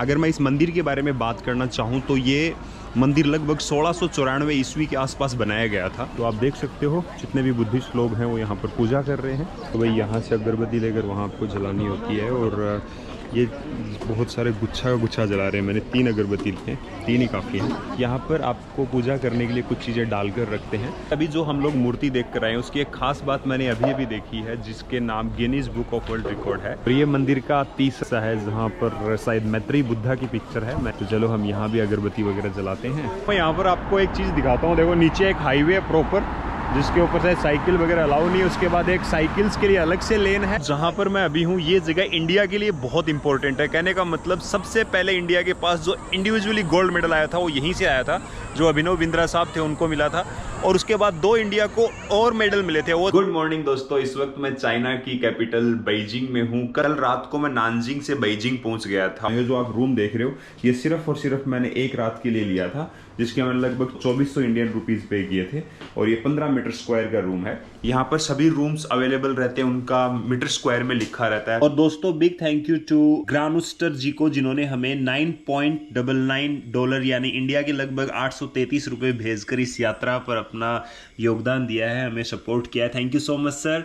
अगर मैं इस मंदिर के बारे में बात करना चाहूँ तो ये मंदिर लगभग 1694 ईस्वी के आसपास बनाया गया था। तो आप देख सकते हो जितने भी बुद्धिस्ट लोग हैं वो यहाँ पर पूजा कर रहे हैं। तो भाई यहाँ से अगरबत्ती लेकर वहाँ आपको जलानी होती है और ये बहुत सारे गुच्छा जला रहे हैं। मैंने 3 अगरबत्ती लिए, 3 ही काफ़ी हैं। यहाँ पर आपको पूजा करने के लिए कुछ चीज़ें डालकर रखते हैं। अभी जो हम लोग मूर्ति देख कर आए हैं उसकी एक खास बात मैंने अभी देखी है, जिसके नाम Guinness book of world record है। और ये मंदिर का तीसरा है जहाँ पर शायद मैत्री बुद्धा की पिक्चर है। मैं तो चलो हम यहाँ भी अगरबत्ती वगैरह जलाते हैं। मैं यहाँ पर आपको एक चीज़ दिखाता हूँ। देखो नीचे एक हाईवे है प्रॉपर, जिसके ऊपर से साइकिल वगैरह अलाउ नहीं है। उसके बाद एक साइकिल्स के लिए अलग से लेन है। जहाँ पर मैं अभी हूँ ये जगह इंडिया के लिए बहुत इंपॉर्टेंट है। कहने का मतलब सबसे पहले इंडिया के पास जो इंडिविजुअली गोल्ड मेडल आया था वो यहीं से आया था, जो अभिनव बिंद्रा साहब थे उनको मिला था। और उसके बाद 2 इंडिया को और मेडल मिले थे। वो गुड मॉर्निंग दोस्तों, इस वक्त मैं चाइना की कैपिटल बीजिंग में हूँ। कल रात को मैं नानजिंग से बीजिंग पहुंच गया था। ये जो आप रूम देख रहे हो ये सिर्फ और सिर्फ मैंने एक रात के लिए लिया था, जिसके मैंने लगभग 2400 इंडियन रुपीज पे किए थे। और ये 15 मीटर स्क्वायर का रूम है। यहाँ पर सभी रूम्स अवेलेबल रहते हैं, उनका मीटर स्क्वायर में लिखा रहता है। और दोस्तों बिग थैंक यू टू ग्रानुस्टर जी को, जिन्होंने हमें $9.99 यानी इंडिया के लगभग 833 रुपए भेजकर इस यात्रा पर अपना योगदान दिया है, हमें सपोर्ट किया है। Thank you so much sir.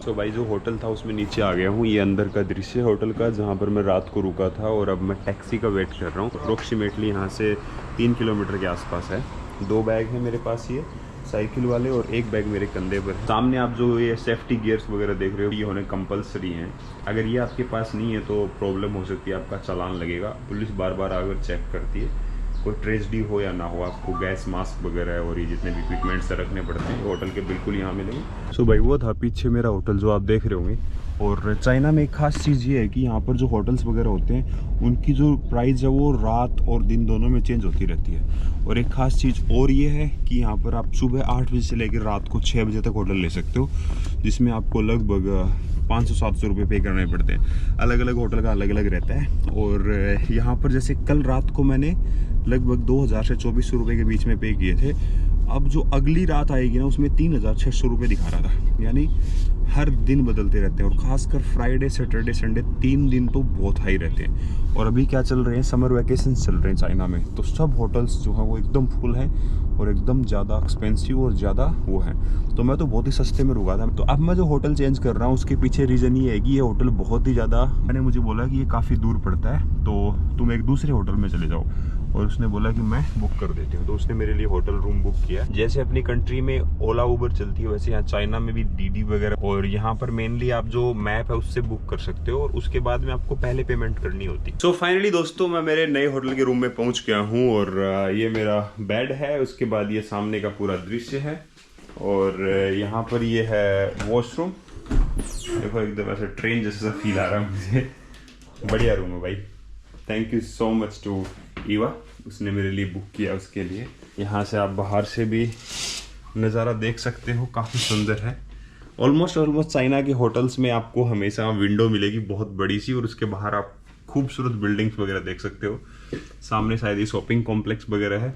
तो भाई जो होटल था उसमें नीचे आ गया हूँ। ये अंदर का दृश्य होटल का, जहाँ पर मैं रात को रुका था। और अब मैं टैक्सी का वेट कर रहा हूँ। अप्रोक्सीमेटली यहाँ से 3 किलोमीटर के आसपास है। 2 बैग हैं मेरे पास, ये साइकिल वाले, और 1 बैग मेरे कंधे पर है। सामने आप जो ये सेफ्टी गियर्स वगैरह देख रहे हो ये होने कंपलसरी हैं। अगर ये आपके पास नहीं है तो प्रॉब्लम हो सकती है, आपका चालान लगेगा। पुलिस बार बार आकर चेक करती है। कोई ट्रेजेडी हो या ना हो, आपको गैस मास्क वगैरह और ये जितने भी इक्विपमेंट्स रखने पड़ते हैं होटल के बिल्कुल यहाँ मिलेंगे। सो भाई वो था पीछे मेरा होटल जो आप देख रहे होंगे। और चाइना में एक खास चीज़ ये है कि यहाँ पर जो होटल्स वगैरह होते हैं उनकी जो प्राइस है वो रात और दिन दोनों में चेंज होती रहती है। और एक खास चीज़ और ये है कि यहाँ पर आप सुबह 8 बजे से लेकर रात को 6 बजे तक होटल ले सकते हो, जिसमें आपको लगभग 500-700 रुपये पे करने पड़ते हैं। अलग अलग होटल का अलग अलग रहता है। और यहाँ पर जैसे कल रात को मैंने लगभग 2000 से 2400 रुपये के बीच में पे किए थे। अब जो अगली रात आएगी ना उसमें 3600 रुपये दिखा रहा था। यानी हर दिन बदलते रहते हैं। और ख़ासकर फ्राइडे सैटरडे संडे 3 दिन तो बहुत हाई रहते हैं। और अभी क्या चल रहे हैं, समर वैकेशन चल रहे हैं चाइना में, तो सब होटल्स जो हैं वो एकदम फुल हैं और एकदम ज़्यादा एक्सपेंसिव और ज़्यादा वो है। तो मैं तो बहुत ही सस्ते में रुका था। तो अब मैं जो होटल चेंज कर रहा हूँ उसके पीछे रीज़न ये है कि ये होटल बहुत ही ज़्यादा, मैंने मुझे बोला कि ये काफ़ी दूर पड़ता है तो तुम एक दूसरे होटल में चले जाओ। और उसने बोला कि मैं बुक कर देती हूँ। तो उसने मेरे लिए होटल रूम बुक किया। जैसे अपनी कंट्री में ओला उबर चलती है वैसे यहाँ चाइना में भी डीडी वगैरह। और यहाँ पर मेनली आप जो मैप है उससे बुक कर सकते हो और उसके बाद में आपको पहले पेमेंट करनी होती है। सो फाइनली दोस्तों मैं मेरे नए होटल के रूम में पहुंच गया हूँ। और ये मेरा बेड है, उसके बाद ये सामने का पूरा दृश्य है। और यहाँ पर ये है वॉशरूम। देखो एकदम ऐसा ट्रेन जैसा फील आ रहा है मुझे। बढ़िया रूम है भाई। Thank you so much to Eva, उसने मेरे लिए बुक किया उसके लिए। यहाँ से आप बाहर से भी नज़ारा देख सकते हो, काफ़ी सुंदर है। ऑलमोस्ट चाइना के होटल्स में आपको हमेशा विंडो मिलेगी बहुत बड़ी सी, और उसके बाहर आप खूबसूरत बिल्डिंग्स वगैरह देख सकते हो। सामने शायद ये शॉपिंग कॉम्प्लेक्स वगैरह है।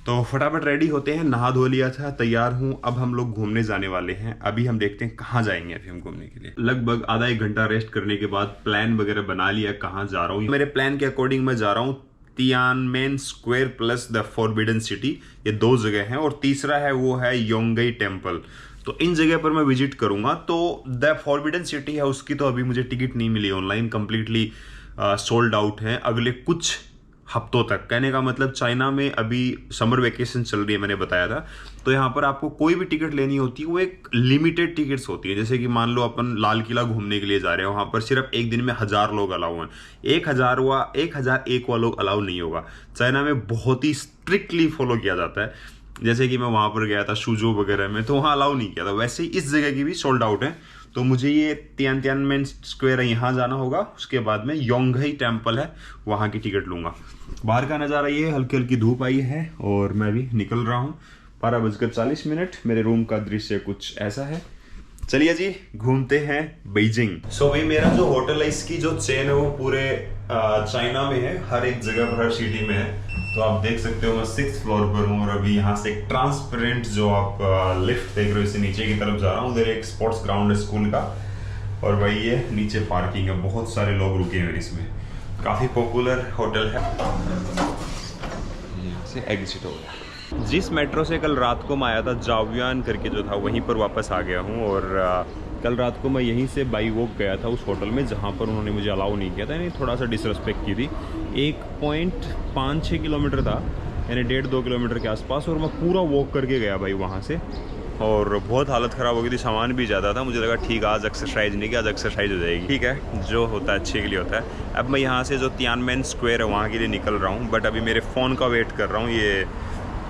तो फटाफट रेडी होते हैं, नहा धो लिया था, तैयार हूँ। अब हम लोग घूमने जाने वाले हैं। अभी हम देखते हैं कहाँ जाएंगे अभी हम घूमने के लिए। लगभग आधा 1 घंटा रेस्ट करने के बाद प्लान वगैरह बना लिया कहाँ जा रहा हूँ। मेरे प्लान के अकॉर्डिंग मैं जा रहा हूँ Tiananmen square plus the forbidden city, ये 2 जगह हैं। और तीसरा है वो है योंगई टेम्पल। तो इन जगह पर मैं विजिट करूंगा। तो द फॉरबिडन सिटी है उसकी तो अभी मुझे टिकट नहीं मिली ऑनलाइन, कंप्लीटली सोल्ड आउट है अगले कुछ हफ्तों तक। कहने का मतलब चाइना में अभी समर वेकेशन चल रही है, मैंने बताया था। तो यहाँ पर आपको कोई भी टिकट लेनी होती है वो एक लिमिटेड टिकट्स होती है। जैसे कि मान लो अपन लाल किला घूमने के लिए जा रहे हैं, वहाँ पर सिर्फ एक दिन में 1000 लोग अलाउ हैं। 1001 लोग अलाउ नहीं होगा। चाइना में बहुत ही स्ट्रिक्टली फॉलो किया जाता है। जैसे कि मैं वहाँ पर गया था शूजो वगैरह में, तो वहाँ अलाउ नहीं किया था। वैसे ही इस जगह की भी सोल्ड आउट है। तो मुझे ये तियानमेन स्क्वायर है यहाँ जाना होगा। उसके बाद में योंगई टेम्पल है वहाँ की टिकट लूँगा। बाहर का नज़ारा ये, हल्की हल्की धूप आई है और मैं भी निकल रहा हूँ। 12:40। मेरे रूम का दृश्य कुछ ऐसा है। चलिए जी घूमते हैं बीजिंग। सो भाई मेरा जो होटल है इसकी जो चेन है वो पूरे चाइना में है, हर एक जगह पर, हर सिटी में है। तो आप देख सकते हो मैं 6th फ्लोर पर हूँ। और अभी यहाँ से एक ट्रांसपेरेंट जो आप लिफ्ट देख रहे हो इससे नीचे की तरफ जा रहा हूँ। उधर एक स्पोर्ट्स ग्राउंड है स्कूल का। और भाई ये नीचे पार्किंग है, बहुत सारे लोग रुके हुए हैं इसमें। काफ़ी पॉपुलर होटल है। यहाँ से एग्जिट हो गया। जिस मेट्रो से कल रात को मैं आया था, जावियान करके जो था, वहीं पर वापस आ गया हूँ। और कल रात को मैं यहीं से बाई वॉक गया था उस होटल में जहाँ पर उन्होंने मुझे अलाउ नहीं किया था, यानी थोड़ा सा डिसरिस्पेक्ट की थी। 1.56 किलोमीटर था, यानी 1.5-2 किलोमीटर के आसपास, और मैं पूरा वॉक करके गया भाई वहाँ से। और बहुत हालत ख़राब हो गई थी, सामान भी ज़्यादा था। मुझे लगा ठीक है आज एक्सरसाइज नहीं की, आज एक्सरसाइज हो जाएगी। ठीक है, जो होता है अच्छे के लिए होता है। अब मैं यहाँ से जो तियानमेन स्क्वायर है वहाँ के लिए निकल रहा हूँ, बट अभी मेरे फ़ोन का वेट कर रहा हूँ। ये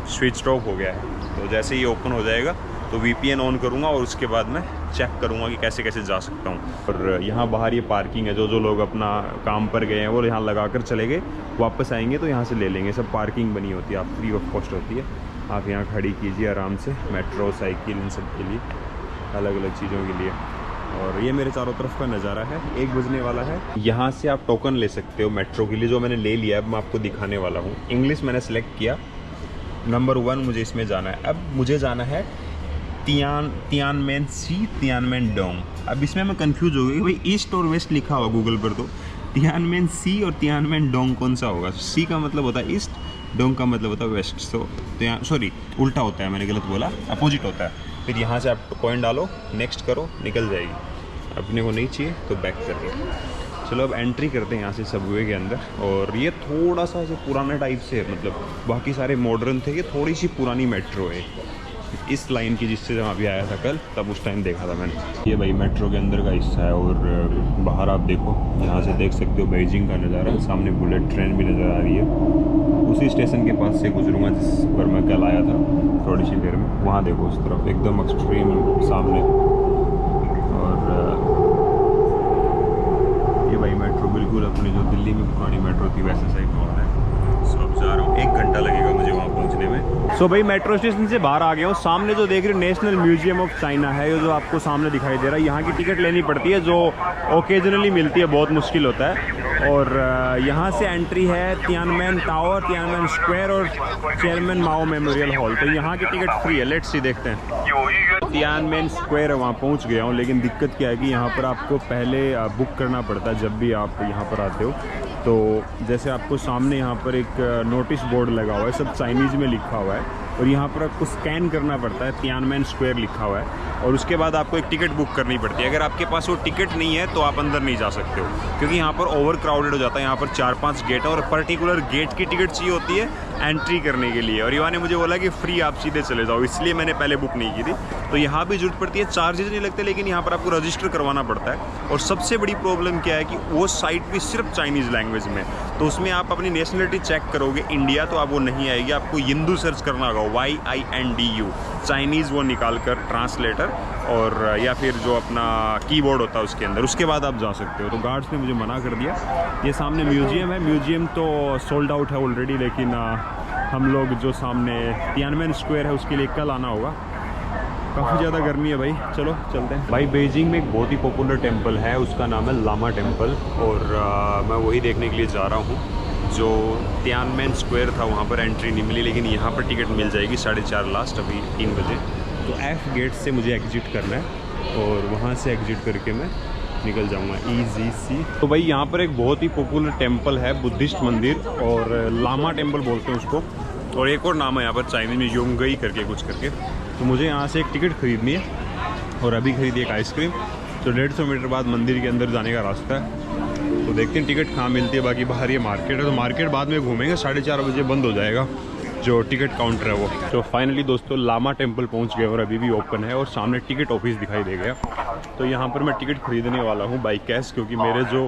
स्विच ऑफ हो गया है, तो जैसे ही ओपन हो जाएगा तो VPN ऑन करूँगा और उसके बाद मैं चेक करूँगा कि कैसे कैसे जा सकता हूँ। और यहाँ बाहर ये पार्किंग है, जो लोग अपना काम पर गए हैं वो यहाँ लगा कर चले गए, वापस आएंगे तो यहाँ से ले लेंगे। सब पार्किंग बनी होती है, आप फ्री ऑफ कॉस्ट होती है। आप यहाँ खड़ी कीजिए आराम से, मेट्रो, साइकिल, इन सब के लिए, अलग अलग चीज़ों के लिए। और ये मेरे चारों तरफ का नज़ारा है। 1 बजने वाला है। यहाँ से आप टोकन ले सकते हो मेट्रो के लिए, जो मैंने ले लिया। अब मैं आपको दिखाने वाला हूँ। इंग्लिश मैंने सेलेक्ट किया, नंबर 1 मुझे इसमें जाना है। अब मुझे जाना है तियानमेन सी, तियानमेन डोंग। अब इसमें मैं कंफ्यूज हो गई भाई, ईस्ट और वेस्ट लिखा हुआ गूगल पर, तो तियानमेन सी और तियानमेन डोंग कौन सा होगा? सी का मतलब होता है ईस्ट, डोंग का मतलब होता है वेस्ट। तो सॉरी, उल्टा होता है, मैंने गलत बोला, अपोजिट होता है। फिर यहाँ से आप कॉइन डालो, नेक्स्ट करो, निकल जाएगी। अपने को नहीं चाहिए तो बैक करिए। चलो अब एंट्री करते हैं यहाँ से सबवे के अंदर। और ये थोड़ा सा ऐसे पुराने टाइप से है, मतलब बाकी सारे मॉडर्न थे, ये थोड़ी सी पुरानी मेट्रो है इस लाइन की, जिससे जहाँ भी आया था कल, तब उस टाइम देखा था मैंने। ये भाई मेट्रो के अंदर का हिस्सा है। और बाहर आप देखो, यहाँ से देख सकते हो बीजिंग का नज़ारा। सामने बुलेट ट्रेन भी नज़र आ रही है। उसी स्टेशन के पास से गुजरूँगा जिस पर मैं कल आया था थोड़ी सी देर में। वहाँ देखो उस तरफ एकदम एक्सट्रीम सामने। और ये भाई मेट्रो बिल्कुल अपनी जो दिल्ली में पुरानी मेट्रो थी वैसे साइड में होता है। सो अब जा रहा हूँ, 1 घंटा लगेगा मुझे वहाँ पहुँचने में। सो भाई मेट्रो स्टेशन से बाहर आ गया हूँ। सामने जो देख रहे हो नेशनल म्यूजियम ऑफ चाइना है, ये जो आपको सामने दिखाई दे रहा है। यहाँ की टिकट लेनी पड़ती है, जो ओकेजनली मिलती है, बहुत मुश्किल होता है। और यहाँ से एंट्री है तियानमेन टावर, तियानमेन स्क्वायर और चेयरमैन माओ मेमोरियल हॉल। तो यहाँ की टिकट फ्री है। लेट्स सी, देखते हैं। तियानमेन स्क्वायर है, वहाँ पहुँच गया हूँ। लेकिन दिक्कत क्या है कि यहाँ पर आपको पहले बुक करना पड़ता है जब भी आप यहाँ पर आते हो। तो जैसे आपको सामने यहाँ पर एक नोटिस बोर्ड लगा हुआ है, सब चाइनीज़ में लिखा हुआ है। और यहाँ पर आपको स्कैन करना पड़ता है, तियानमेन स्क्वायर लिखा हुआ है। और उसके बाद आपको एक टिकट बुक करनी पड़ती है। अगर आपके पास वो टिकट नहीं है तो आप अंदर नहीं जा सकते हो, क्योंकि यहाँ पर ओवर क्राउडेड हो जाता है। यहाँ पर 4-5 गेट है और पर्टिकुलर गेट की टिकट चाहिए होती है एंट्री करने के लिए। और युवा ने मुझे बोला कि फ्री, आप सीधे चले जाओ, इसलिए मैंने पहले बुक नहीं की थी। तो यहाँ भी जरूरत पड़ती है, चार्जेस नहीं लगते, लेकिन यहाँ पर आपको रजिस्टर करवाना पड़ता है। और सबसे बड़ी प्रॉब्लम क्या है कि वो साइट भी सिर्फ चाइनीज़ लैंग्वेज में, तो उसमें आप अपनी नेशनलिटी चेक करोगे इंडिया तो आप वो नहीं आएगी, आपको हिंदू सर्च करना होगा, YINDU, चाइनीज़ वो निकाल कर ट्रांसलेटर, और या फिर जो अपना कीबोर्ड होता है उसके अंदर, उसके बाद आप जा सकते हो। तो गार्ड्स ने मुझे मना कर दिया। ये सामने म्यूजियम है, म्यूजियम तो सोल्ड आउट है ऑलरेडी, लेकिन हम लोग जो सामने तियानमेन स्क्वायर है उसके लिए कल आना होगा। काफ़ी ज़्यादा गर्मी है भाई, चलो चलते हैं। भाई बीजिंग में एक बहुत ही पॉपुलर टेम्पल है, उसका नाम है लामा टेम्पल। और मैं वही देखने के लिए जा रहा हूँ। जो तियानमेन स्क्वायर था वहाँ पर एंट्री नहीं मिली, लेकिन यहाँ पर टिकट मिल जाएगी 4:30 लास्ट, अभी 3 बजे। तो F गेट से मुझे एग्जिट करना है और वहाँ से एग्जिट करके मैं निकल जाऊँगा EGC। तो भाई यहाँ पर एक बहुत ही पॉपुलर टेम्पल है, बुद्धिस्ट मंदिर, और लामा टेम्पल बोलते हैं उसको। और एक और नाम है यहाँ पर चाइनीज में, योंगई करके कुछ करके। तो मुझे यहाँ से एक टिकट खरीदनी है और अभी खरीदी एक आइसक्रीम। तो 150 मीटर बाद मंदिर के अंदर जाने का रास्ता है। तो देखते हैं टिकट कहाँ मिलती है। बाकी बाहर ये मार्केट है, तो मार्केट बाद में घूमेंगे, 4:30 बजे बंद हो जाएगा जो टिकट काउंटर है वो। तो फाइनली दोस्तों लामा टेम्पल पहुंच गए और अभी भी ओपन है और सामने टिकट ऑफिस दिखाई दे गया। तो यहाँ पर मैं टिकट खरीदने वाला हूँ बाई कैश, क्योंकि मेरे जो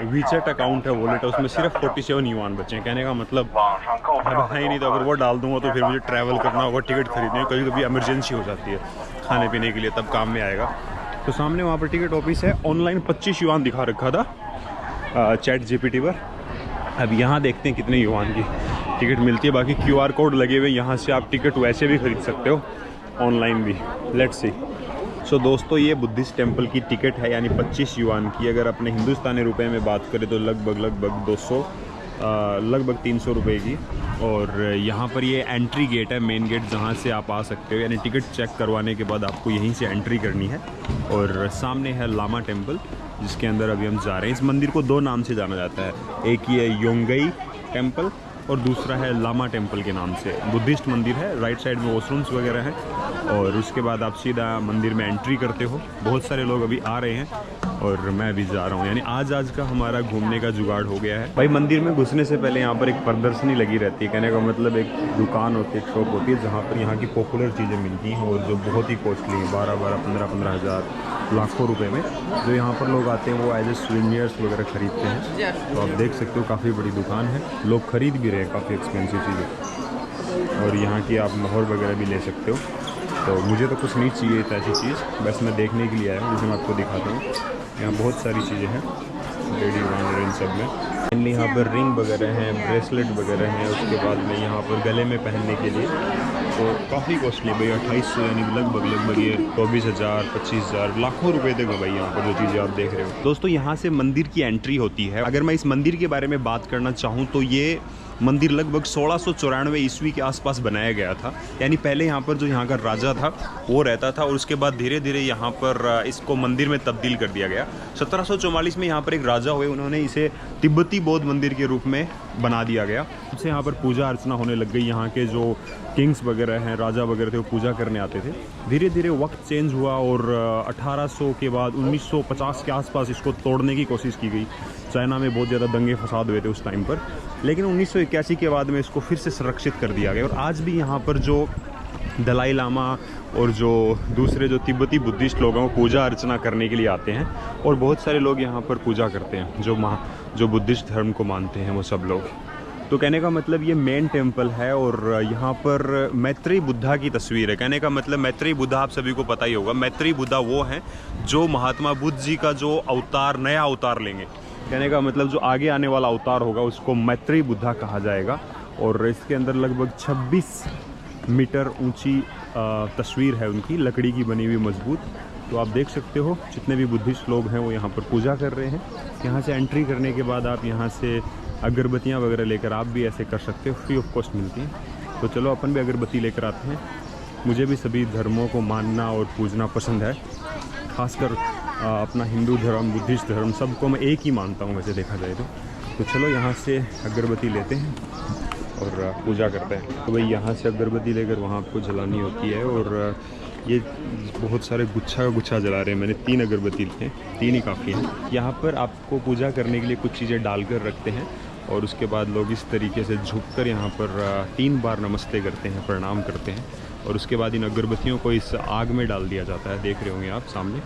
वीचेट अकाउंट है, वॉलेट है, उसमें सिर्फ 47 युआन बचे हैं। कहने का मतलब अब है ही नहीं, तो अगर वो डाल दूंगा तो फिर मुझे ट्रैवल करना होगा, टिकट खरीदनी, कभी कभी इमरजेंसी हो जाती है खाने पीने के लिए, तब काम में आएगा। तो सामने वहाँ पर टिकट ऑफिस है। ऑनलाइन 25 युआन दिखा रखा था चैट GPT पर। अब यहाँ देखते हैं कितने युआन की टिकट मिलती है। बाकी QR कोड लगे हुए, यहाँ से आप टिकट वैसे भी खरीद सकते हो, ऑनलाइन भी। Let's see. सो दोस्तों ये बुद्धिस्ट टेम्पल की टिकट है, यानी 25 युआन की। अगर अपने हिंदुस्तानी रुपए में बात करें तो लगभग 200 लगभग 300 रुपये की। और यहाँ पर ये एंट्री गेट है, मेन गेट, जहाँ से आप आ सकते हो। यानी टिकट चेक करवाने के बाद आपको यहीं से एंट्री करनी है। और सामने है लामा टेम्पल। जिसके अंदर अभी हम जा रहे हैं। इस मंदिर को दो नाम से जाना जाता है, एक ये योंगई टेम्पल और दूसरा है लामा टेम्पल के नाम से। बुद्धिस्ट मंदिर है, राइट साइड में वॉशरूम्स वगैरह हैं और उसके बाद आप सीधा मंदिर में एंट्री करते हो। बहुत सारे लोग अभी आ रहे हैं और मैं भी जा रहा हूँ, यानी आज का हमारा घूमने का जुगाड़ हो गया है। भाई मंदिर में घुसने से पहले यहाँ पर एक प्रदर्शनी लगी रहती है, कहने का मतलब एक दुकान होती है, एक शॉप होती है जहाँ पर यहाँ की पॉपुलर चीज़ें मिलती हैं और जो बहुत ही कॉस्टली हैं, 12-12, 15-15 हज़ार, लाखों रुपए में, जो यहाँ पर लोग आते हैं वो एज ए सुवेनियर्स वगैरह खरीदते हैं। तो आप देख सकते हो काफ़ी बड़ी दुकान है, लोग खरीद भी रहे हैं काफ़ी एक्सपेंसिव चीज़ें। और यहाँ की आप मोहर वगैरह भी ले सकते हो। तो मुझे तो कुछ नहीं चाहिए था ऐसी चीज़, बस मैं देखने के लिए आया हूँ, जिसे मैं आपको दिखाता हूँ। यहाँ बहुत सारी चीज़ें हैं, रेडी वाइन इन सब में। मेनली यहाँ पर रिंग वगैरह हैं, ब्रेसलेट वगैरह हैं, उसके बाद में यहाँ पर गले में पहनने के लिए तो काफ़ी कॉस्टली भाई, 2800 यानी लगभग ये 24,000, 25,000, लाखों रुपए तक है भाई यहाँ पर जो चीज़ें आप देख रहे हो। दोस्तों यहाँ से मंदिर की एंट्री होती है। अगर मैं इस मंदिर के बारे में बात करना चाहूँ तो ये मंदिर लगभग 1694 ईस्वी के आसपास बनाया गया था। यानी पहले यहाँ पर जो यहाँ का राजा था वो रहता था और उसके बाद धीरे धीरे यहाँ पर इसको मंदिर में तब्दील कर दिया गया। 1744 में यहाँ पर एक राजा हुए, उन्होंने इसे तिब्बती बौद्ध मंदिर के रूप में बना दिया गया। उससे यहाँ पर पूजा अर्चना होने लग गई। यहाँ के जो किंग्स वगैरह हैं, राजा वगैरह थे, वो पूजा करने आते थे। धीरे धीरे वक्त चेंज हुआ और 1800 के बाद 1950 के आसपास इसको तोड़ने की कोशिश की गई। चाइना में बहुत ज़्यादा दंगे फसाद हुए थे उस टाइम पर, लेकिन 1981 के बाद में इसको फिर से संरक्षित कर दिया गया। और आज भी यहाँ पर जो दलाई लामा और जो दूसरे जो तिब्बती बुद्धिस्ट लोग हैं वो पूजा अर्चना करने के लिए आते हैं और बहुत सारे लोग यहाँ पर पूजा करते हैं जो बुद्धिस्ट धर्म को मानते हैं वो सब लोग। तो कहने का मतलब ये मेन टेम्पल है और यहाँ पर मैत्रेयी बुद्धा की तस्वीर है। कहने का मतलब मैत्रेयी बुद्धा आप सभी को पता ही होगा। मैत्रेयी बुद्धा वो हैं जो महात्मा बुद्ध जी का जो अवतार, नया अवतार लेंगे। कहने का मतलब जो आगे आने वाला अवतार होगा उसको मैत्रेयी बुद्धा कहा जाएगा। और इसके अंदर लगभग 26 मीटर ऊंची तस्वीर है उनकी, लकड़ी की बनी हुई मजबूत। तो आप देख सकते हो जितने भी बुद्धिस्ट लोग हैं वो यहाँ पर पूजा कर रहे हैं। यहाँ से एंट्री करने के बाद आप यहाँ से अगरबत्तियाँ वगैरह लेकर आप भी ऐसे कर सकते हो, फ्री ऑफ कॉस्ट मिलती हैं। तो चलो अपन भी अगरबत्ती लेकर आते हैं। मुझे भी सभी धर्मों को मानना और पूजना पसंद है, खासकर अपना हिंदू धर्म, बुद्धिस्ट धर्म, सबको मैं एक ही मानता हूँ वैसे देखा जाए तो चलो यहाँ से अगरबत्ती लेते हैं और पूजा करते हैं। तो भाई यहाँ से अगरबत्ती लेकर वहाँ आपको जलानी होती है और ये बहुत सारे गुच्छा का गुच्छा जला रहे हैं। मैंने 3 अगरबत्ती लिए हैं, 3 ही काफ़ी हैं। यहाँ पर आपको पूजा करने के लिए कुछ चीज़ें डालकर रखते हैं और उसके बाद लोग इस तरीके से झुककर यहाँ पर 3 बार नमस्ते करते हैं, प्रणाम करते हैं और उसके बाद इन अगरबत्तियों को इस आग में डाल दिया जाता है। देख रहे होंगे आप सामने।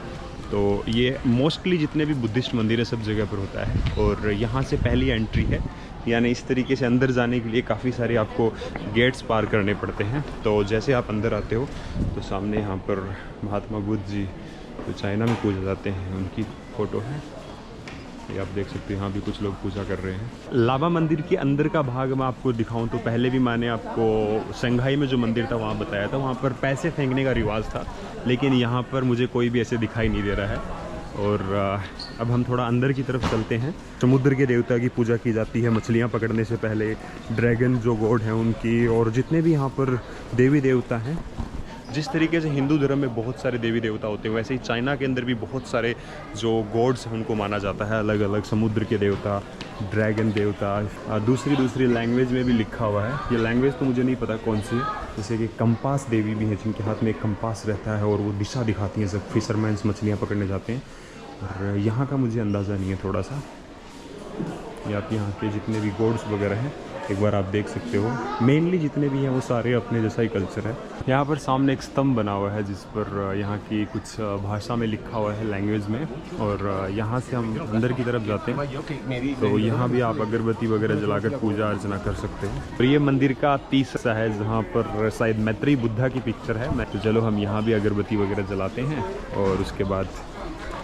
तो ये मोस्टली जितने भी बुद्धिस्ट मंदिर है सब जगह पर होता है और यहाँ से पहली एंट्री है, यानी इस तरीके से अंदर जाने के लिए काफ़ी सारे आपको गेट्स पार करने पड़ते हैं। तो जैसे आप अंदर आते हो तो सामने यहाँ पर महात्मा बुद्ध जी जो चाइना में पूजे जाते हैं उनकी फ़ोटो है, ये आप देख सकते हो। यहाँ भी कुछ लोग पूजा कर रहे हैं। लामा मंदिर के अंदर का भाग मैं आपको दिखाऊं तो पहले भी मैंने आपको शंघाई में जो मंदिर था वहाँ बताया था, वहाँ पर पैसे फेंकने का रिवाज था, लेकिन यहाँ पर मुझे कोई भी ऐसे दिखाई नहीं दे रहा है। और अब हम थोड़ा अंदर की तरफ चलते हैं। समुद्र के देवता की पूजा की जाती है मछलियाँ पकड़ने से पहले, ड्रैगन जो गॉड हैं उनकी, और जितने भी यहाँ पर देवी देवता हैं। जिस तरीके से हिंदू धर्म में बहुत सारे देवी देवता होते हैं वैसे ही चाइना के अंदर भी बहुत सारे जो गॉड्स हैं उनको माना जाता है, अलग अलग। समुद्र के देवता, ड्रैगन देवता, दूसरी लैंग्वेज में भी लिखा हुआ है। ये लैंग्वेज तो मुझे नहीं पता कौन सी है। जैसे कि कंपास देवी भी है जिनके हाथ में एक कंपास रहता है और वो दिशा दिखाती हैं जब फिशरमैन्स मछलियाँ पकड़ने जाते हैं। और यहाँ का मुझे अंदाज़ा नहीं है थोड़ा सा। ये आप यहाँ के जितने भी गॉड्स वगैरह हैं एक बार आप देख सकते हो। मेनली जितने भी हैं वो सारे अपने जैसा ही कल्चर है। यहाँ पर सामने एक स्तंभ बना हुआ है जिस पर यहाँ की कुछ भाषा में लिखा हुआ है, लैंग्वेज में। और यहाँ से हम अंदर की तरफ जाते हैं तो यहाँ भी आप अगरबत्ती वगैरह जलाकर पूजा अर्चना कर सकते हैं। और ये मंदिर का तीसरा है जहाँ पर शायद मैत्रेयी बुद्धा की पिक्चर है। तो चलो हम यहाँ भी अगरबत्ती वगैरह जलाते हैं और उसके बाद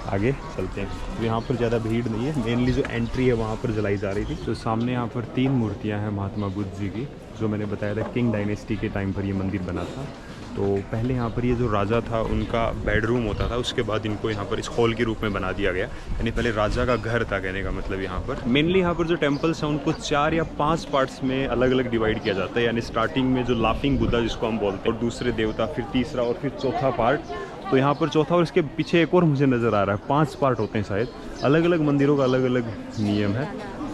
आगे चलते हैं। तो यहाँ पर ज़्यादा भीड़ नहीं है, मेनली जो एंट्री है वहाँ पर जलाई जा रही थी। तो सामने यहाँ पर 3 मूर्तियाँ हैं महात्मा बुद्ध जी की, जो मैंने बताया था किंग डायनेस्टी के टाइम पर ये मंदिर बना था। तो पहले यहाँ पर ये जो राजा था उनका बेडरूम होता था, उसके बाद इनको यहाँ पर इस हॉल के रूप में बना दिया गया। यानी पहले राजा का घर था कहने का मतलब। यहाँ पर मेनली यहाँ पर जो टेम्पल्स हैं उनको 4 या 5 पार्ट्स में अलग अलग डिवाइड किया जाता है। यानी स्टार्टिंग में जो लाफिंग बुद्धा जिसको हम बोलते हैं, और दूसरे देवता, फिर तीसरा और फिर चौथा पार्ट तो यहाँ पर चौथा और इसके पीछे एक और मुझे नज़र आ रहा है। 5 पार्ट होते हैं शायद, अलग अलग मंदिरों का अलग अलग नियम है।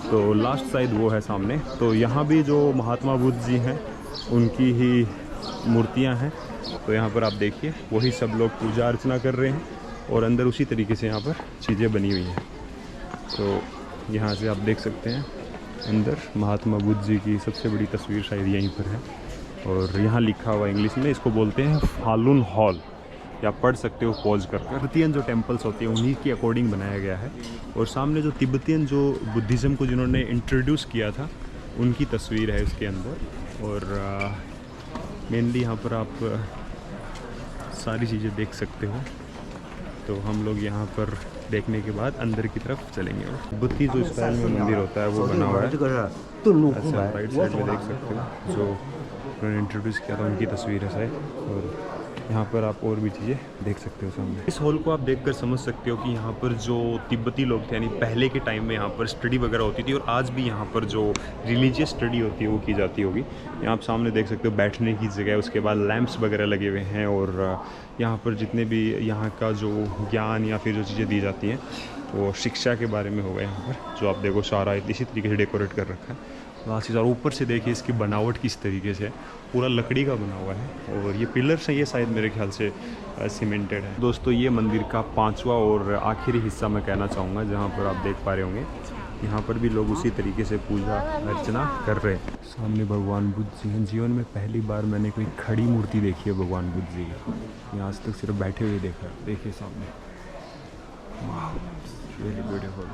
तो लास्ट शायद वो है सामने। तो यहाँ भी जो महात्मा बुद्ध जी हैं उनकी ही मूर्तियाँ हैं। तो यहाँ पर आप देखिए वही सब लोग पूजा अर्चना कर रहे हैं और अंदर उसी तरीके से यहाँ पर चीज़ें बनी हुई हैं। तो यहाँ से आप देख सकते हैं अंदर महात्मा बुद्ध जी की सबसे बड़ी तस्वीर शायद यहीं पर है। और यहाँ लिखा हुआ इंग्लिश में, इसको बोलते हैं फालून हॉल, या पढ़ सकते हो पॉज कर। तिब्बतियन जो टेम्पल्स होती हैं उन्हीं के अकॉर्डिंग बनाया गया है। और सामने जो तिब्बतियन जो बुद्धिज़्म को जिन्होंने इंट्रोड्यूस किया था उनकी तस्वीर है इसके अंदर। और मेनली यहाँ पर आप सारी चीज़ें देख सकते हो। तो हम लोग यहाँ पर देखने के बाद अंदर की तरफ चलेंगे। तिब्बती जो स्टाइल में मंदिर होता है वो बना हुआ है। ऐसा राइट साइड में देख सकते हो जो उन्होंने इंट्रोड्यूस किया था उनकी तस्वीर है शायद। और यहाँ पर आप और भी चीज़ें देख सकते हो सामने। इस हॉल को आप देखकर समझ सकते हो कि यहाँ पर जो तिब्बती लोग थे, यानी पहले के टाइम में यहाँ पर स्टडी वगैरह होती थी और आज भी यहाँ पर जो रिलीजियस स्टडी होती है वो की जाती होगी। यहाँ आप सामने देख सकते हो बैठने की जगह, उसके बाद लैंप्स वगैरह लगे हुए हैं। और यहाँ पर जितने भी यहाँ का जो ज्ञान या फिर जो चीज़ें दी जाती हैं वो शिक्षा के बारे में होगा। यहाँ पर जो आप देखो सारा इसी तरीके से डेकोरेट कर रखा है लास्ट चीज़। और ऊपर से देखिए इसकी बनावट किस तरीके से, पूरा लकड़ी का बना हुआ है। और ये पिलर्स हैं, ये शायद मेरे ख्याल से सीमेंटेड है। दोस्तों ये मंदिर का 5वां और आखिरी हिस्सा मैं कहना चाहूँगा, जहाँ पर आप देख पा रहे होंगे यहाँ पर भी लोग उसी तरीके से पूजा अर्चना कर रहे हैं। सामने भगवान बुद्ध जी हैं। जीवन में पहली बार मैंने कोई खड़ी मूर्ति देखी है भगवान बुद्ध जी की। यहाँ आज तक सिर्फ बैठे हुए देखा। देखिए सामने, वेरी ब्यूटीफुल।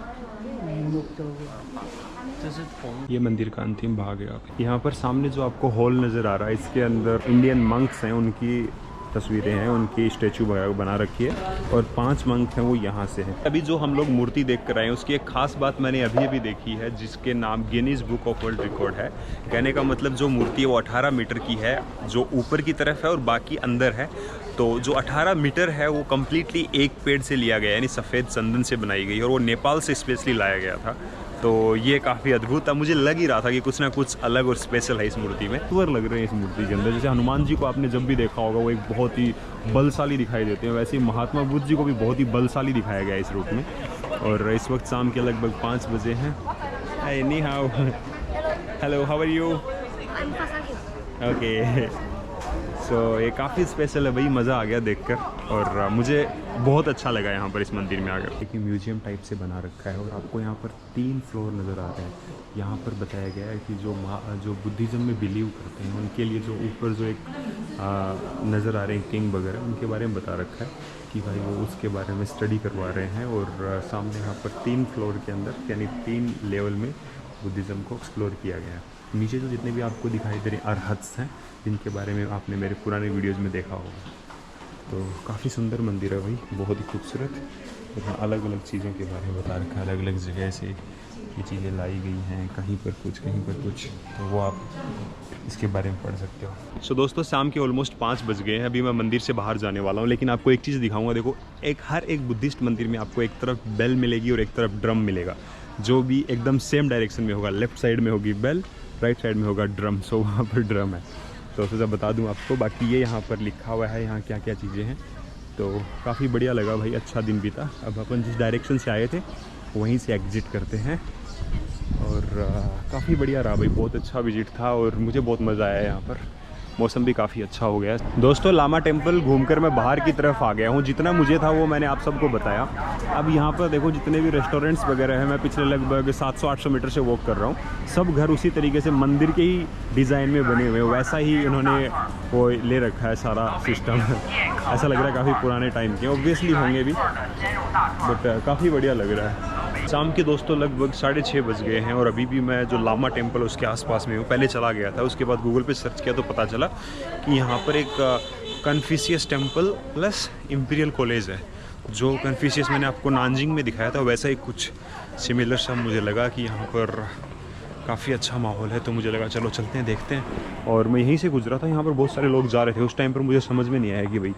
ये मंदिर का अंतिम भाग है। यहाँ पर सामने जो आपको हॉल नज़र आ रहा है इसके अंदर इंडियन मंक्स हैं, उनकी तस्वीरें हैं, उनकी स्टैचू बना रखी है। और 5 मंक हैं वो यहाँ से हैं। अभी जो हम लोग मूर्ति देख कर आए हैं उसकी एक खास बात मैंने अभी देखी है, जिसके नाम Guinness book of world record है। कहने का मतलब जो मूर्ति है वो 18 मीटर की है, जो ऊपर की तरफ है और बाकी अंदर है। तो जो 18 मीटर है वो कम्प्लीटली एक पेड़ से लिया गया, यानी सफ़ेद चंदन से बनाई गई और वो नेपाल से स्पेशली लाया गया था। तो ये काफ़ी अद्भुत था। मुझे लग ही रहा था कि कुछ ना कुछ अलग और स्पेशल है इस मूर्ति में। सुअर लग रहे हैं इस मूर्ति के अंदर। जैसे हनुमान जी को आपने जब भी देखा होगा वो एक बहुत ही बलशाली दिखाई देते हैं, वैसे ही महात्मा बुद्ध जी को भी बहुत ही बलशाली दिखाया गया इस रूप में। और इस वक्त शाम के लगभग 5 बजे हैं। हाय नी हाउ, hello how are you? Okay. So ये काफ़ी स्पेशल है भाई, मज़ा आ गया देखकर। और मुझे बहुत अच्छा लगा यहाँ पर इस मंदिर में आकर। एक म्यूजियम टाइप से बना रखा है और आपको यहाँ पर 3 फ्लोर नज़र आ रहे हैं। यहाँ पर बताया गया है कि जो बुद्धिज़्म में बिलीव करते हैं उनके लिए जो ऊपर जो एक नज़र आ रहे हैं किंग वगैरह, उनके बारे में बता रखा है कि भाई वो उसके बारे में स्टडी करवा रहे हैं। और सामने यहाँ पर 3 फ्लोर के अंदर यानी 3 लेवल में बुद्धिज़्म को एक्सप्लोर किया गया है। नीचे जो जितने भी आपको दिखाई दे रहे अरहत्स हैं, जिनके बारे में आपने मेरे पुराने वीडियोज़ में देखा होगा। तो काफ़ी सुंदर मंदिर है भाई, बहुत ही खूबसूरत। यहाँ अलग अलग चीज़ों के बारे में बता रखा है, अलग अलग जगह से ये चीज़ें लाई गई हैं, कहीं पर कुछ कहीं पर कुछ। तो वो आप इसके बारे में पढ़ सकते हो। सो दोस्तों शाम के ऑलमोस्ट 5 बज गए हैं। अभी मैं मंदिर से बाहर जाने वाला हूँ, लेकिन आपको एक चीज़ दिखाऊंगा। देखो हर एक बुद्धिस्ट मंदिर में आपको एक तरफ बेल मिलेगी और एक तरफ ड्रम मिलेगा, जो भी एकदम सेम डायरेक्शन में होगा। लेफ्ट साइड में होगी बेल, राइट साइड में होगा ड्रम। सो वहाँ पर ड्रम है। तो सोचा बता दूं आपको। बाकी ये यहाँ पर लिखा हुआ है यहाँ क्या क्या चीज़ें हैं। तो काफ़ी बढ़िया लगा भाई, अच्छा दिन बीता। अब अपन जिस डायरेक्शन से आए थे वहीं से एग्ज़िट करते हैं। और काफ़ी बढ़िया रहा भाई, बहुत अच्छा विजिट था और मुझे बहुत मज़ा आया यहाँ पर। मौसम भी काफ़ी अच्छा हो गया। दोस्तों लामा टेम्पल घूमकर मैं बाहर की तरफ आ गया हूँ। जितना मुझे था वो मैंने आप सबको बताया। अब यहाँ पर देखो जितने भी रेस्टोरेंट्स वगैरह हैं, मैं पिछले लगभग 700-800 मीटर से वॉक कर रहा हूँ। सब घर उसी तरीके से मंदिर के ही डिज़ाइन में बने हुए हैं, वैसा ही इन्होंने वो ले रखा है सारा सिस्टम। ऐसा लग रहा है काफ़ी पुराने टाइम के, ऑब्वियसली होंगे भी, बट काफ़ी बढ़िया लग रहा है। शाम के दोस्तों लगभग 6:30 बज गए हैं और अभी भी मैं जो लामा टेम्पल उसके आसपास में हूँ। पहले चला गया था, उसके बाद गूगल पे सर्च किया तो पता चला कि यहाँ पर एक Confucius temple plus imperial college है। जो कन्फ्यूशियस मैंने आपको नानजिंग में दिखाया था वैसा ही कुछ सिमिलर सा मुझे लगा कि यहाँ पर काफ़ी अच्छा माहौल है। तो मुझे लगा चलो चलते हैं, देखते हैं। और मैं यहीं से गुजरा था, यहाँ पर बहुत सारे लोग जा रहे थे। उस टाइम पर मुझे समझ में नहीं आया कि भाई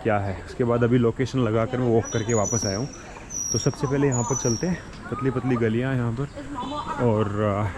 क्या है। उसके बाद अभी लोकेशन लगा कर मैं वॉक करके वापस आया हूँ। तो सबसे पहले यहाँ पर चलते हैं, पतली पतली गलियाँ यहाँ पर। और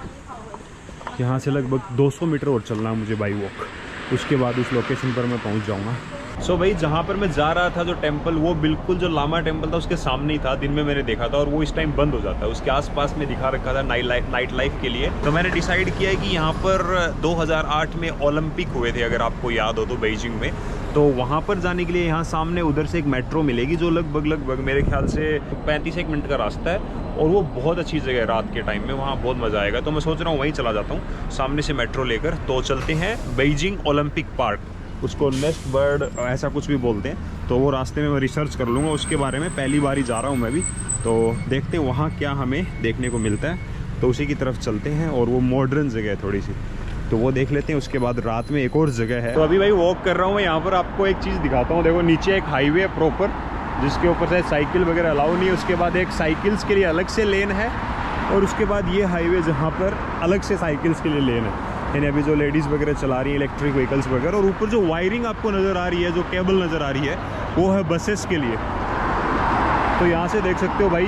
यहाँ से लगभग 200 मीटर और चलना है मुझे बाई वॉक। उसके बाद उस लोकेशन पर मैं पहुँच जाऊँगा। सो भाई जहाँ पर मैं जा रहा था जो टेम्पल, वो बिल्कुल जो लामा टेम्पल था उसके सामने ही था। दिन में मैंने देखा था और वो इस टाइम बंद हो जाता है। उसके आसपास में दिखा रखा था नाइट लाइफ के लिए। तो मैंने डिसाइड किया है कि यहाँ पर 2008 में ओलंपिक हुए थे, अगर आपको याद हो तो, बीजिंग में। तो वहाँ पर जाने के लिए यहाँ सामने उधर से एक मेट्रो मिलेगी जो लगभग मेरे ख्याल से 35 मिनट का रास्ता है। और वो बहुत अच्छी जगह है रात के टाइम में, वहाँ बहुत मज़ा आएगा। तो मैं सोच रहा हूँ वहीं चला जाता हूँ सामने से मेट्रो लेकर। तो चलते हैं बीजिंग ओलंपिक पार्क, उसको नेस्ट बर्ड ऐसा कुछ भी बोलते हैं। तो वो रास्ते में मैं रिसर्च कर लूँगा उसके बारे में, पहली बार ही जा रहा हूँ मैं भी। तो देखते हैं वहाँ क्या हमें देखने को मिलता है, तो उसी की तरफ चलते हैं। और वो मॉडर्न जगह है थोड़ी सी, तो वो देख लेते हैं। उसके बाद रात में एक और जगह है। तो अभी भाई वॉक कर रहा हूँ मैं यहाँ पर, आपको एक चीज़ दिखाता हूँ। देखो नीचे एक हाईवे है प्रॉपर, जिसके ऊपर से साइकिल वगैरह अलाउ नहीं है। उसके बाद एक साइकिल्स के लिए अलग से लेन है, और उसके बाद ये हाईवे जहाँ पर अलग से साइकिल्स के लिए लेन है। यानी अभी जो लेडीज़ वगैरह चला रही है इलेक्ट्रिक व्हीकल्स वगैरह। और ऊपर जो वायरिंग आपको नज़र आ रही है, जो केबल नज़र आ रही है, वो है बसेस के लिए। तो यहाँ से देख सकते हो भाई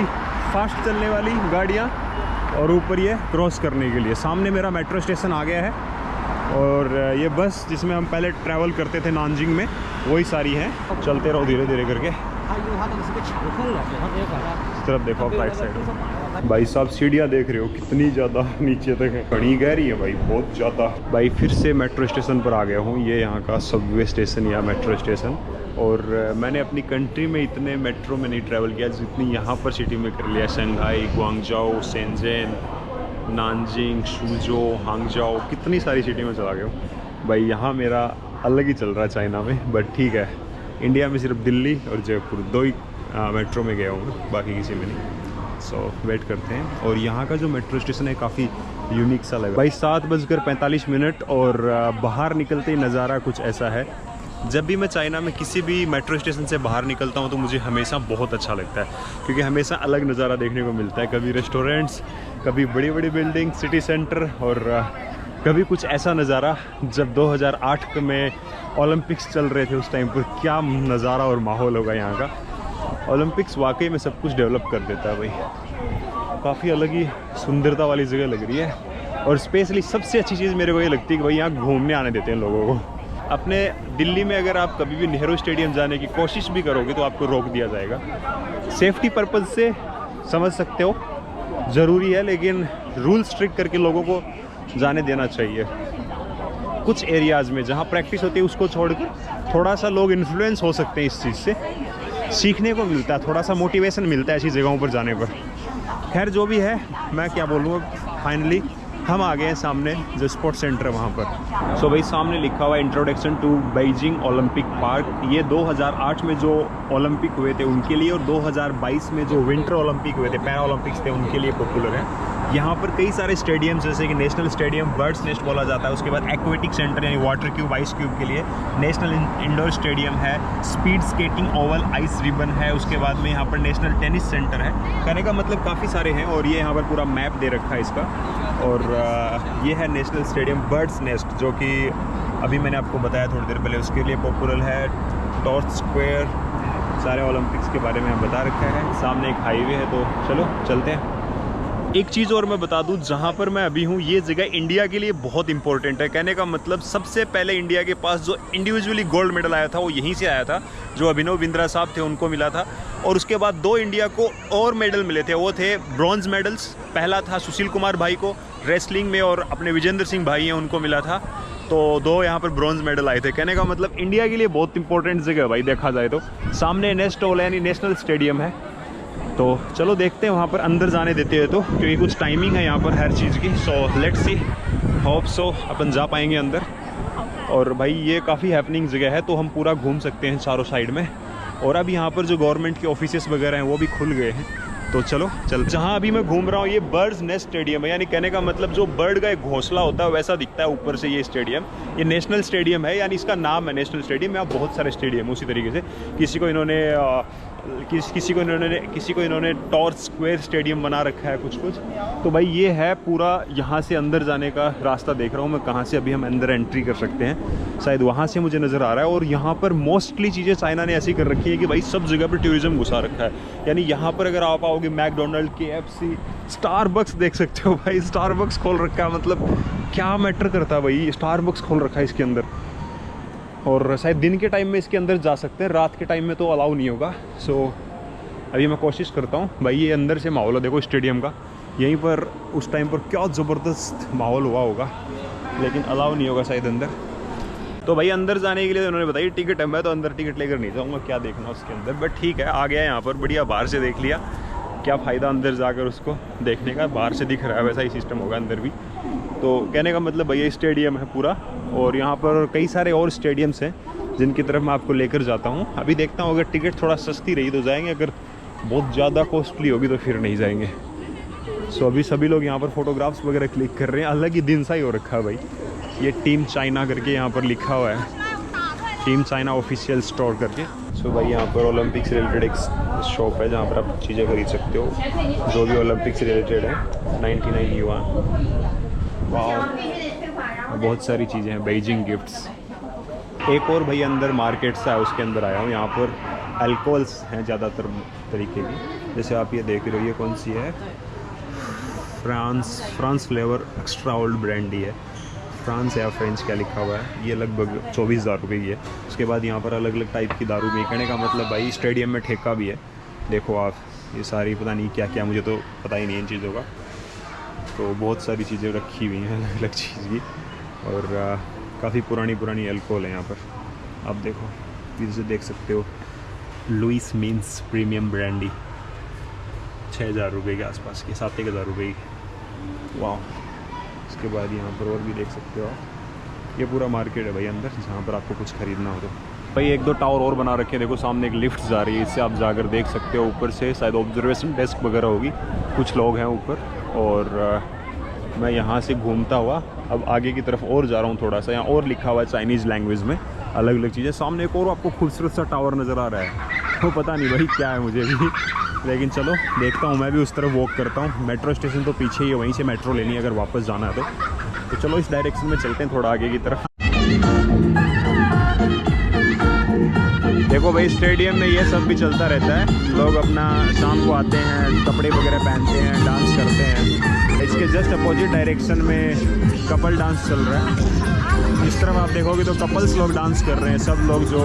फास्ट चलने वाली गाड़ियाँ, और ऊपर ये क्रॉस करने के लिए। सामने मेरा मेट्रो स्टेशन आ गया है, और ये बस जिसमें हम पहले ट्रैवल करते थे नानजिंग में, वही सारी हैं। चलते रहो धीरे धीरे करके। इस तरफ देखो राइट साइड। भाई साहब सीढ़ियाँ देख रहे हो कितनी ज़्यादा नीचे तक है, बड़ी गहरी है भाई, बहुत ज़्यादा। भाई फिर से मेट्रो स्टेशन पर आ गया हूँ। ये यहाँ का सबवे स्टेशन या मेट्रो स्टेशन। और मैंने अपनी कंट्री में इतने मेट्रो में नहीं ट्रैवल किया जितनी यहाँ पर सिटी में कर लिया। शंघाई, ग्वांगझाओ, शेंझेन, नानजिंग, शुजो, हांगझाओ, कितनी सारी सिटी में चला गया हूँ भाई। यहाँ मेरा अलग ही चल रहा है चाइना में, बट ठीक है। इंडिया में सिर्फ दिल्ली और जयपुर दो ही मेट्रो में गया हूँ, बाकी किसी में नहीं। सो वेट करते हैं। और यहाँ का जो मेट्रो स्टेशन है काफ़ी यूनिक सा लगा भाई। 7:45 और बाहर निकलते ही नज़ारा कुछ ऐसा है। जब भी मैं चाइना में किसी भी मेट्रो स्टेशन से बाहर निकलता हूँ तो मुझे हमेशा बहुत अच्छा लगता है, क्योंकि हमेशा अलग नज़ारा देखने को मिलता है। कभी रेस्टोरेंट्स, कभी बड़ी बड़ी बिल्डिंग, सिटी सेंटर, और कभी कुछ ऐसा नज़ारा। जब 2008 में ओलंपिक्स चल रहे थे उस टाइम पर क्या नज़ारा और माहौल होगा यहाँ का। ओलंपिक्स वाकई में सब कुछ डेवलप कर देता है भाई। काफ़ी अलग ही सुंदरता वाली जगह लग रही है। और स्पेशली सबसे अच्छी चीज़ मेरे को ये लगती है कि भाई यहाँ घूमने आने देते हैं लोगों को। अपने दिल्ली में अगर आप कभी भी नेहरू स्टेडियम जाने की कोशिश भी करोगे तो आपको रोक दिया जाएगा। सेफ्टी पर्पज़ से समझ सकते हो ज़रूरी है, लेकिन रूल स्ट्रिक्ट करके लोगों को जाने देना चाहिए। कुछ एरियाज़ में जहाँ प्रैक्टिस होती है उसको छोड़कर थोड़ा सा लोग इन्फ्लुएंस हो सकते हैं इस चीज़ से, सीखने को मिलता है, थोड़ा सा मोटिवेशन मिलता है ऐसी जगहों पर जाने पर। खैर जो भी है, मैं क्या बोलूँ, फाइनली हम आ गए हैं सामने जो स्पोर्ट्स सेंटर है वहाँ पर। सो भाई सामने लिखा हुआ है introduction to Beijing Olympic park. ये 2008 में जो ओलंपिक हुए थे उनके लिए, और 2022 में जो विंटर ओलंपिक हुए थे, पैरा ओलंपिक्स थे, उनके लिए पॉपुलर है। यहाँ पर कई सारे स्टेडियम्स, जैसे कि नेशनल स्टेडियम बर्ड्स नेस्ट बोला जाता है, उसके बाद एक्वेटिक सेंटर यानी वाटर क्यूब, आइस क्यूब के लिए नेशनल इंडोर स्टेडियम है, speed skating Oval ice ribbon है, उसके बाद में यहाँ पर नेशनल टेनिस सेंटर है। कहने का मतलब काफ़ी सारे हैं। और ये यहाँ पर पूरा मैप दे रखा है इसका। और ये है नेशनल स्टेडियम बर्ड्स नेस्ट, जो कि अभी मैंने आपको बताया थोड़ी देर पहले, उसके लिए पॉपुलर है। टॉर्च स्क्वायर, सारे ओलंपिक्स के बारे में हम बता रखा है। सामने एक हाईवे है, तो चलो चलते हैं। एक चीज़ और मैं बता दूं, जहां पर मैं अभी हूं ये जगह इंडिया के लिए बहुत इंपॉर्टेंट है। कहने का मतलब सबसे पहले इंडिया के पास जो इंडिविजुअली गोल्ड मेडल आया था वो यहीं से आया था, जो अभिनव बिंद्रा साहब थे उनको मिला था। और उसके बाद 2 इंडिया को और मेडल मिले थे, वो थे ब्रॉन्ज मेडल्स। पहला था सुशील कुमार भाई को रेसलिंग में, और अपने विजेंद्र सिंह भाई हैं उनको मिला था। तो 2 यहाँ पर ब्रॉन्ज मेडल आए थे। कहने का मतलब इंडिया के लिए बहुत इंपॉर्टेंट जगह है भाई, देखा जाए तो। सामने नेस्ट ओल यानी नेशनल स्टेडियम है। तो चलो देखते हैं वहाँ पर अंदर जाने देते हैं तो, क्योंकि कुछ टाइमिंग है यहाँ पर हर चीज़ की। So let's see, hope so अपन जा पाएंगे अंदर। और भाई ये काफ़ी हैपनिंग जगह है, तो हम पूरा घूम सकते हैं चारों साइड में। और अब यहाँ पर जो गवर्नमेंट के ऑफिसेस वगैरह हैं वो भी खुल गए हैं। तो चलो जहाँ अभी मैं घूम रहा हूँ ये बर्ड्स नेस्ट स्टेडियम है, यानी कहने का मतलब जो बर्ड का एक घोंसला होता है वैसा दिखता है ऊपर से ये स्टेडियम। ये नेशनल स्टेडियम है, यानी इसका नाम है नेशनल स्टेडियम। यहाँ बहुत सारे स्टेडियम उसी तरीके से, किसी को इन्होंने टॉर्च स्क्वायर स्टेडियम बना रखा है कुछ। तो भाई ये है पूरा, यहाँ से अंदर जाने का रास्ता देख रहा हूँ मैं, कहाँ से अभी हम अंदर एंट्री कर सकते हैं। शायद वहाँ से मुझे नज़र आ रहा है। और यहाँ पर मोस्टली चीज़ें चाइना ने ऐसी कर रखी है कि भाई सब जगह पर टूरिज़्म घुसा रखा है। यानी यहाँ पर अगर आप आओगे मैकडोनल्ड, KFC, स्टारबक्स देख सकते हो भाई, स्टारबक्स खोल रखा है। मतलब क्या मैटर करता है भाई, स्टारबक्स खोल रखा है इसके अंदर। और शायद दिन के टाइम में इसके अंदर जा सकते हैं, रात के टाइम में तो अलाउ नहीं होगा। सो अभी मैं कोशिश करता हूँ। भाई ये अंदर से माहौल है देखो स्टेडियम का, यहीं पर उस टाइम पर क्या ज़बरदस्त माहौल हुआ होगा, लेकिन अलाउ नहीं होगा शायद अंदर। तो भाई अंदर जाने के लिए उन्होंने बताया टिकट है, मैं तो अंदर टिकट लेकर नहीं जाऊँगा, क्या देखना उसके अंदर। बट ठीक है, आ गया यहाँ पर, बढ़िया बाहर से देख लिया, क्या फ़ायदा अंदर जाकर उसको देखने का, बाहर से दिख रहा है, वैसा ही सिस्टम होगा अंदर भी। तो कहने का मतलब भैया स्टेडियम है पूरा, और यहाँ पर कई सारे और स्टेडियम्स हैं जिनकी तरफ मैं आपको लेकर जाता हूँ। अभी देखता हूँ अगर टिकट थोड़ा सस्ती रही तो जाएंगे, अगर बहुत ज़्यादा कॉस्टली होगी तो फिर नहीं जाएंगे। सो अभी सभी लोग यहाँ पर फोटोग्राफ्स वगैरह क्लिक कर रहे हैं, अलग ही दिन सा ही हो रखा है भाई। ये टीम चाइना करके यहाँ पर लिखा हुआ है, टीम चाइना ऑफिशियल स्टोर करके। सो भाई यहाँ पर ओलंपिक से रिलेटेड एक शॉप है जहाँ पर आप चीज़ें खरीद सकते हो जो भी ओलंपिक से रिलेटेड है। 99 युआन, वाह, बहुत सारी चीज़ें हैं, बेइजिंग गिफ्ट्स। एक और भाई अंदर मार्केट सा है, उसके अंदर आया हूँ। यहाँ पर अल्कोहल्स हैं ज़्यादातर तरीके की, जैसे आप ये देख रहे हो, ये कौन सी है, France flavour extra old brandy है, फ्रांस या फ्रेंच क्या लिखा हुआ है। ये लगभग 24,000 रुपये की है। उसके बाद यहाँ पर अलग अलग टाइप की दारू भी, कहने का मतलब भाई स्टेडियम में ठेका भी है। देखो आप, ये सारी पता नहीं क्या क्या, मुझे तो पता ही नहीं इन चीज़ों का। तो बहुत सारी चीज़ें रखी हुई हैं अलग अलग चीज़ की, और काफ़ी पुरानी अल्कोहल है यहाँ पर। आप देखो, इसे देख सकते हो, लुइस मीन्स प्रीमियम ब्रांडी, 6,000 रुपये के आसपास की, 7,000 रुपये की, वाह। उसके बाद यहाँ पर और भी देख सकते हो आप, ये पूरा मार्केट है भाई अंदर, जहाँ पर आपको कुछ ख़रीदना हो तो। भाई एक दो टावर और बना रखे हैं, देखो सामने एक लिफ्ट जा रही है, इससे आप जाकर देख सकते हो ऊपर से, शायद ऑब्जर्वेशन डेस्क वगैरह होगी, कुछ लोग हैं ऊपर। और मैं यहाँ से घूमता हुआ अब आगे की तरफ और जा रहा हूँ थोड़ा सा, यहाँ और लिखा हुआ है चाइनीज़ लैंग्वेज में अलग अलग चीज़ें। सामने एक और आपको खूबसूरत सा टावर नज़र आ रहा है, वो पता नहीं भाई क्या है मुझे भी, लेकिन चलो देखता हूँ, मैं भी उस तरफ वॉक करता हूँ। मेट्रो स्टेशन तो पीछे ही है, वहीं से मेट्रो लेनी है अगर वापस जाना है तो चलो इस डायरेक्शन में चलते हैं थोड़ा आगे की तरफ। देखो भाई स्टेडियम में ये सब भी चलता रहता है, लोग अपना शाम को आते हैं, कपड़े वगैरह पहनते हैं, डांस करते हैं। इसके जस्ट अपोजिट डायरेक्शन में कपल डांस चल रहा है। इस तरफ आप देखोगे तो कपल्स लोग डांस कर रहे हैं, सब लोग जो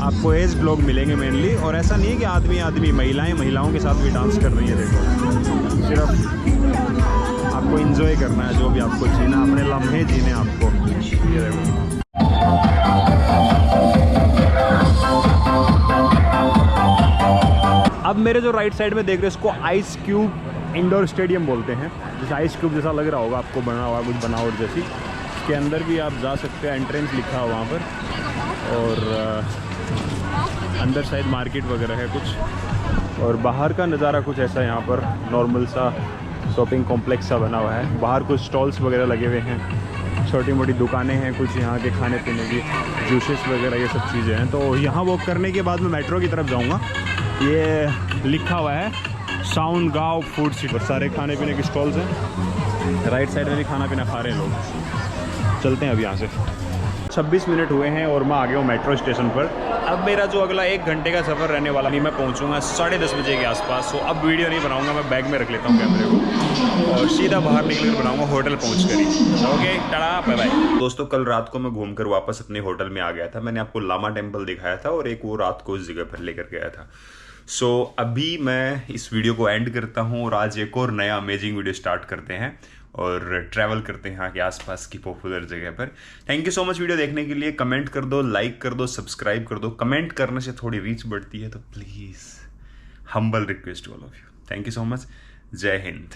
आपको एज्ड लोग मिलेंगे मेनली। और ऐसा नहीं है कि आदमी महिलाओं के साथ भी डांस कर रही है। देखो सिर्फ आपको एंजॉय करना है, जो भी आपको जीना, अपने लम्हे जीने आपको। ये देखो, अब मेरे जो राइट साइड में देख रहे हैं इसको आइस क्यूब इंडोर स्टेडियम बोलते हैं। जैसे आइस क्यूब जैसा लग रहा होगा आपको, बना हुआ कुछ बनावट जैसी। इसके अंदर भी आप जा सकते हैं, एंट्रेंस लिखा हुआ वहाँ पर, और अंदर शायद मार्केट वगैरह है कुछ। और बाहर का नज़ारा कुछ ऐसा, यहाँ पर नॉर्मल सा शॉपिंग कॉम्प्लेक्स सा बना हुआ है। बाहर कुछ स्टॉल्स वगैरह लगे हुए हैं, छोटी मोटी दुकानें हैं, कुछ यहाँ के खाने पीने की जूसेस वगैरह ये सब चीज़ें हैं। तो यहाँ वॉक करने के बाद मैं मेट्रो की तरफ जाऊँगा। ये लिखा हुआ है साउंड गाँव फूड सिटी, और सारे खाने पीने के स्टॉल्स हैं। राइट साइड में भी खाना पीना खा रहे हैं लोग। चलते हैं अब यहाँ से। 26 मिनट हुए हैं और मैं आ गया हूँ मेट्रो स्टेशन पर। अब मेरा जो अगला 1 घंटे का सफ़र रहने वाला, नहीं मैं पहुँचूँगा 10:30 बजे के आसपास। तो अब वीडियो नहीं बनाऊँगा, मैं बैग में रख लेता हूँ कैमरे को और सीधा बाहर निकल कर बनाऊँगा होटल पहुँच कर ही। Okay, tata, bye bye. दोस्तों कल रात को मैं घूमकर वापस अपने होटल में आ गया था। मैंने आपको लामा टेम्पल दिखाया था और एक वो रात को उस जगह पर लेकर गया था। सो अभी मैं इस वीडियो को एंड करता हूँ और आज एक और नया अमेजिंग वीडियो स्टार्ट करते हैं और ट्रैवल करते हैं यहाँ के आसपास की पॉपुलर जगह पर। Thank you so much video देखने के लिए। कमेंट कर दो, लाइक कर दो, सब्सक्राइब कर दो। कमेंट करने से थोड़ी रीच बढ़ती है, तो please humble request to all of you. Thank you so much. Jai Hind.